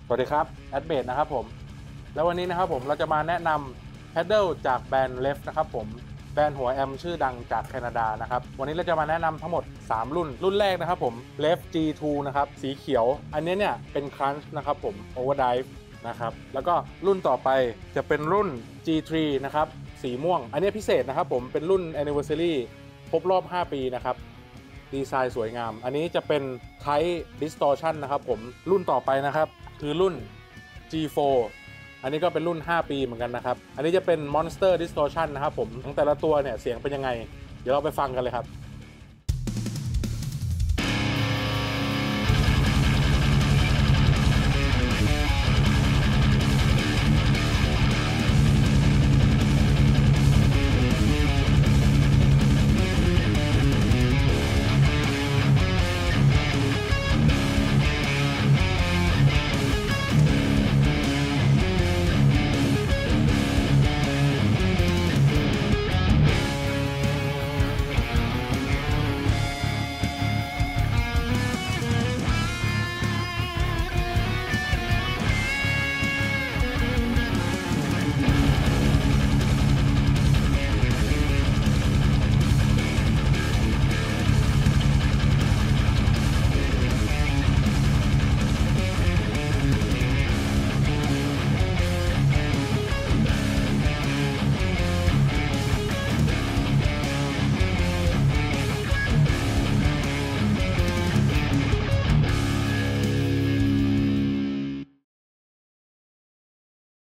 สวัสดีครับแอดเบดนะครับผมแล้ววันนี้นะครับผมเราจะมาแนะนำแพดเดิลจากแบรนด์ REVV นะครับผมแบรนด์หัวแอมชื่อดังจากแคนาดานะครับวันนี้เราจะมาแนะนำทั้งหมด3รุ่นแรกนะครับผม REVV G2 นะครับสีเขียวอันนี้เนี่ยเป็น Crunch นะครับผม Overdrive นะครับแล้วก็รุ่นต่อไปจะเป็นรุ่น G3 นะครับสีม่วงอันนี้พิเศษนะครับผมเป็นรุ่น Anniversary ครบรอบ5 ปีนะครับดีไซน์สวยงามอันนี้จะเป็น Type Distortion นะครับผมรุ่นต่อไปนะครับคือรุ่น G4 อันนี้ก็เป็นรุ่น5 ปีเหมือนกันนะครับอันนี้จะเป็น Monster Distortion นะครับผมทั้งแต่ละตัวเนี่ยเสียงเป็นยังไงเดี๋ยวเราไปฟังกันเลยครับ